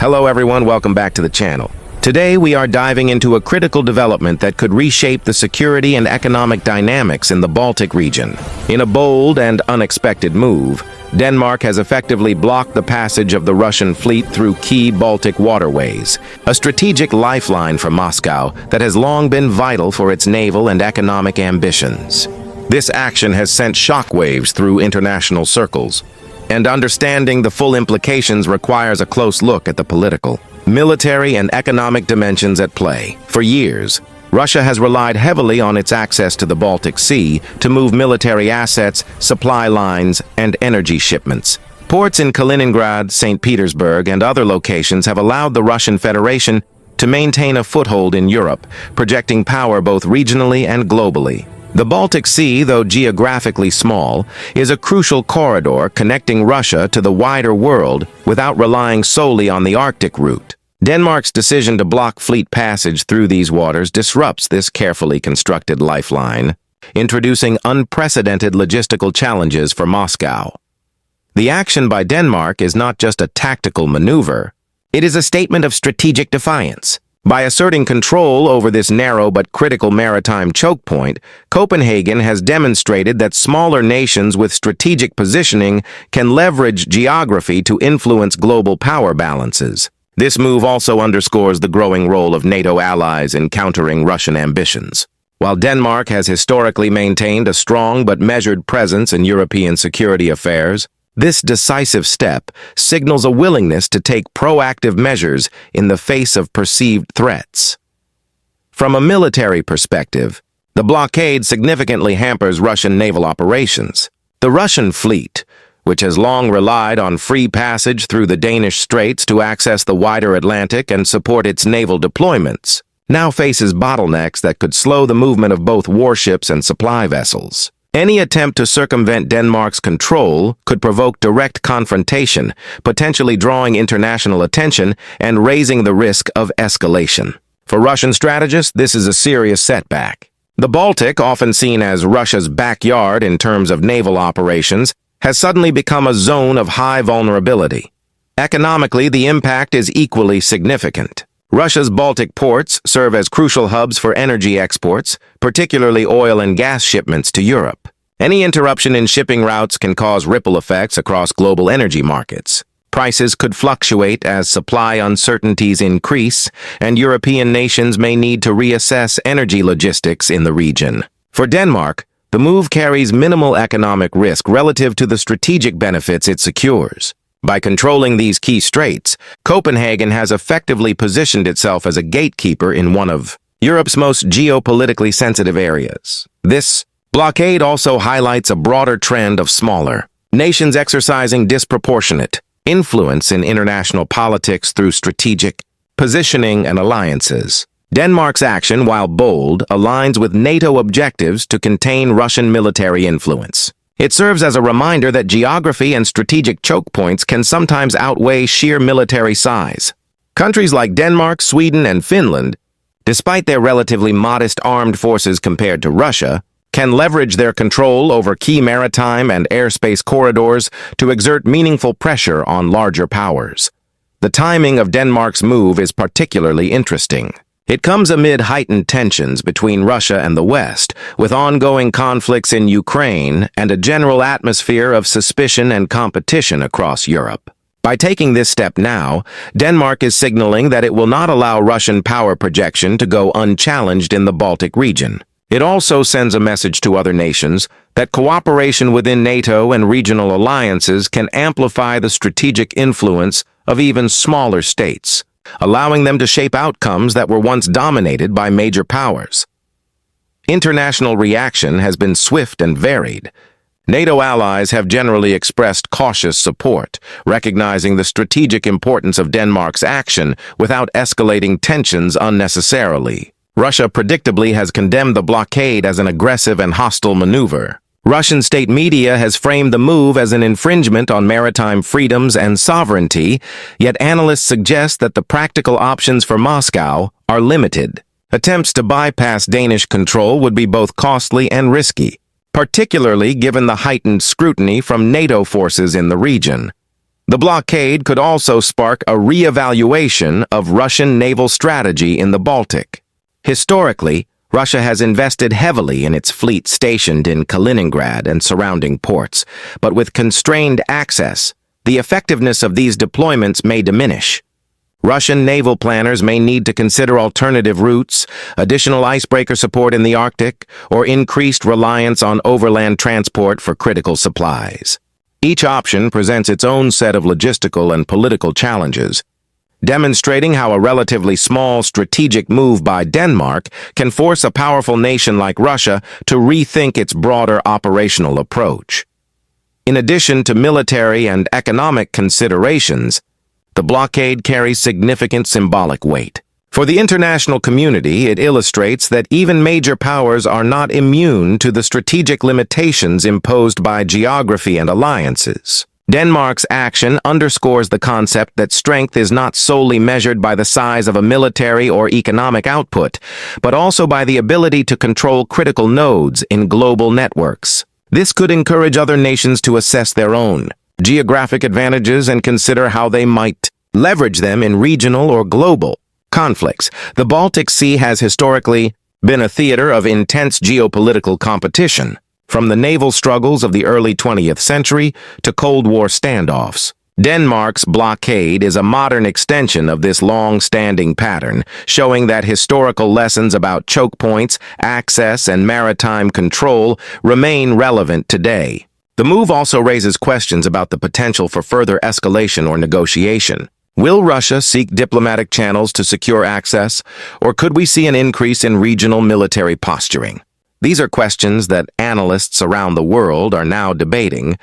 Hello everyone, welcome back to the channel. Today we are diving into a critical development that could reshape the security and economic dynamics in the Baltic region. In a bold and unexpected move, Denmark has effectively blocked the passage of the Russian fleet through key Baltic waterways, a strategic lifeline for Moscow that has long been vital for its naval and economic ambitions. This action has sent shockwaves through international circles, and understanding the full implications requires a close look at the political, military, and economic dimensions at play. For years, Russia has relied heavily on its access to the Baltic Sea to move military assets, supply lines, and energy shipments. Ports in Kaliningrad, St. Petersburg, and other locations have allowed the Russian Federation to maintain a foothold in Europe, projecting power both regionally and globally. The Baltic Sea, though geographically small, is a crucial corridor connecting Russia to the wider world without relying solely on the Arctic route. Denmark's decision to block fleet passage through these waters disrupts this carefully constructed lifeline, introducing unprecedented logistical challenges for Moscow. The action by Denmark is not just a tactical maneuver, it is a statement of strategic defiance. By asserting control over this narrow but critical maritime choke point, Copenhagen has demonstrated that smaller nations with strategic positioning can leverage geography to influence global power balances. This move also underscores the growing role of NATO allies in countering Russian ambitions. While Denmark has historically maintained a strong but measured presence in European security affairs, this decisive step signals a willingness to take proactive measures in the face of perceived threats. From a military perspective, the blockade significantly hampers Russian naval operations. The Russian fleet, which has long relied on free passage through the Danish Straits to access the wider Atlantic and support its naval deployments, now faces bottlenecks that could slow the movement of both warships and supply vessels. Any attempt to circumvent Denmark's control could provoke direct confrontation, potentially drawing international attention and raising the risk of escalation. For Russian strategists, this is a serious setback. The Baltic, often seen as Russia's backyard in terms of naval operations, has suddenly become a zone of high vulnerability. Economically, the impact is equally significant. Russia's Baltic ports serve as crucial hubs for energy exports, particularly oil and gas shipments to Europe. Any interruption in shipping routes can cause ripple effects across global energy markets. Prices could fluctuate as supply uncertainties increase, and European nations may need to reassess energy logistics in the region. For Denmark, the move carries minimal economic risk relative to the strategic benefits it secures. By controlling these key straits, Copenhagen has effectively positioned itself as a gatekeeper in one of Europe's most geopolitically sensitive areas. This blockade also highlights a broader trend of smaller nations exercising disproportionate influence in international politics through strategic positioning and alliances. Denmark's action, while bold, aligns with NATO objectives to contain Russian military influence. It serves as a reminder that geography and strategic choke points can sometimes outweigh sheer military size. Countries like Denmark, Sweden, and Finland, despite their relatively modest armed forces compared to Russia, can leverage their control over key maritime and airspace corridors to exert meaningful pressure on larger powers. The timing of Denmark's move is particularly interesting. It comes amid heightened tensions between Russia and the West, with ongoing conflicts in Ukraine and a general atmosphere of suspicion and competition across Europe. By taking this step now, Denmark is signaling that it will not allow Russian power projection to go unchallenged in the Baltic region. It also sends a message to other nations that cooperation within NATO and regional alliances can amplify the strategic influence of even smaller states, allowing them to shape outcomes that were once dominated by major powers. International reaction has been swift and varied. NATO allies have generally expressed cautious support, recognizing the strategic importance of Denmark's action without escalating tensions unnecessarily. Russia predictably has condemned the blockade as an aggressive and hostile maneuver. Russian state media has framed the move as an infringement on maritime freedoms and sovereignty, yet analysts suggest that the practical options for Moscow are limited. Attempts to bypass Danish control would be both costly and risky, particularly given the heightened scrutiny from NATO forces in the region. The blockade could also spark a re-evaluation of Russian naval strategy in the Baltic. Historically, Russia has invested heavily in its fleet stationed in Kaliningrad and surrounding ports, but with constrained access, the effectiveness of these deployments may diminish. Russian naval planners may need to consider alternative routes, additional icebreaker support in the Arctic, or increased reliance on overland transport for critical supplies. Each option presents its own set of logistical and political challenges, demonstrating how a relatively small strategic move by Denmark can force a powerful nation like Russia to rethink its broader operational approach. In addition to military and economic considerations, the blockade carries significant symbolic weight. For the international community, it illustrates that even major powers are not immune to the strategic limitations imposed by geography and alliances. Denmark's action underscores the concept that strength is not solely measured by the size of a military or economic output, but also by the ability to control critical nodes in global networks. This could encourage other nations to assess their own geographic advantages and consider how they might leverage them in regional or global conflicts. The Baltic Sea has historically been a theater of intense geopolitical competition, from the naval struggles of the early 20th century to Cold War standoffs. Denmark's blockade is a modern extension of this long-standing pattern, showing that historical lessons about chokepoints, access, and maritime control remain relevant today. The move also raises questions about the potential for further escalation or negotiation. Will Russia seek diplomatic channels to secure access, or could we see an increase in regional military posturing? These are questions that analysts around the world are now debating,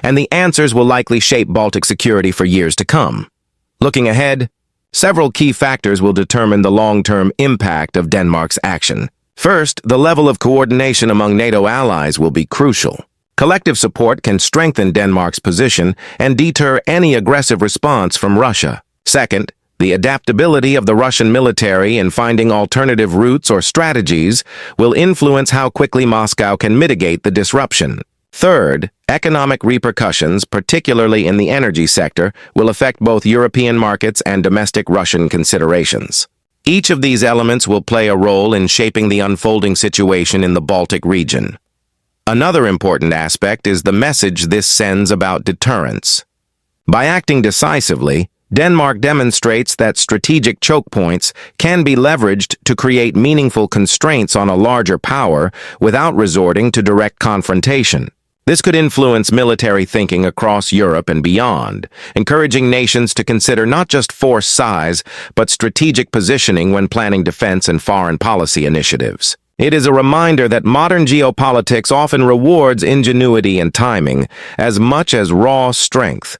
and the answers will likely shape Baltic security for years to come. Looking ahead, several key factors will determine the long-term impact of Denmark's action. First, the level of coordination among NATO allies will be crucial. Collective support can strengthen Denmark's position and deter any aggressive response from Russia. Second, the adaptability of the Russian military in finding alternative routes or strategies will influence how quickly Moscow can mitigate the disruption. Third, economic repercussions, particularly in the energy sector, will affect both European markets and domestic Russian considerations. Each of these elements will play a role in shaping the unfolding situation in the Baltic region. Another important aspect is the message this sends about deterrence. By acting decisively, Denmark demonstrates that strategic chokepoints can be leveraged to create meaningful constraints on a larger power without resorting to direct confrontation. This could influence military thinking across Europe and beyond, encouraging nations to consider not just force size, but strategic positioning when planning defense and foreign policy initiatives. It is a reminder that modern geopolitics often rewards ingenuity and timing as much as raw strength.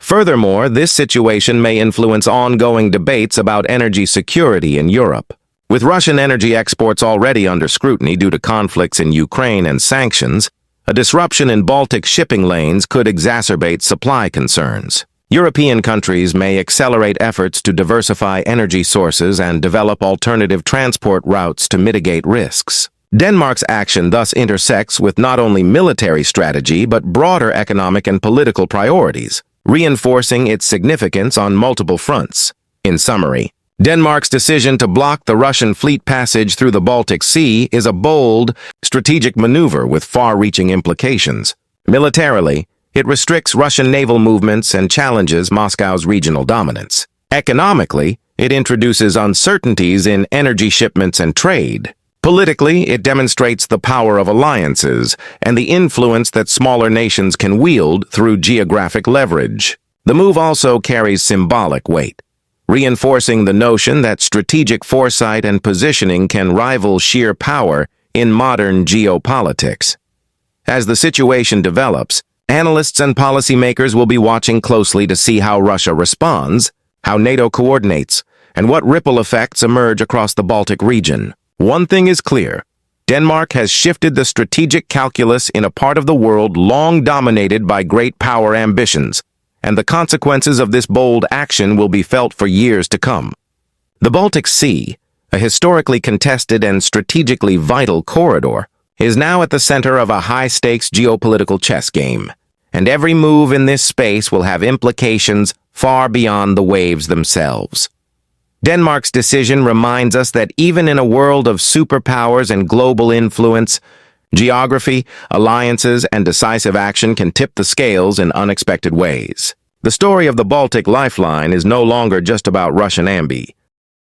Furthermore, this situation may influence ongoing debates about energy security in Europe. With Russian energy exports already under scrutiny due to conflicts in Ukraine and sanctions, a disruption in Baltic shipping lanes could exacerbate supply concerns. European countries may accelerate efforts to diversify energy sources and develop alternative transport routes to mitigate risks. Denmark's action thus intersects with not only military strategy but broader economic and political priorities, reinforcing its significance on multiple fronts. In summary, Denmark's decision to block the Russian fleet passage through the Baltic Sea is a bold, strategic maneuver with far-reaching implications. Militarily, it restricts Russian naval movements and challenges Moscow's regional dominance. Economically, it introduces uncertainties in energy shipments and trade. Politically, it demonstrates the power of alliances and the influence that smaller nations can wield through geographic leverage. The move also carries symbolic weight, reinforcing the notion that strategic foresight and positioning can rival sheer power in modern geopolitics. As the situation develops, analysts and policymakers will be watching closely to see how Russia responds, how NATO coordinates, and what ripple effects emerge across the Baltic region. One thing is clear: Denmark has shifted the strategic calculus in a part of the world long dominated by great power ambitions, and the consequences of this bold action will be felt for years to come. The Baltic Sea, a historically contested and strategically vital corridor, is now at the center of a high-stakes geopolitical chess game. and every move in this space will have implications far beyond the waves themselves. Denmark's decision reminds us that even in a world of superpowers and global influence, geography, alliances, and decisive action can tip the scales in unexpected ways. The story of the Baltic Lifeline is no longer just about Russian ambi.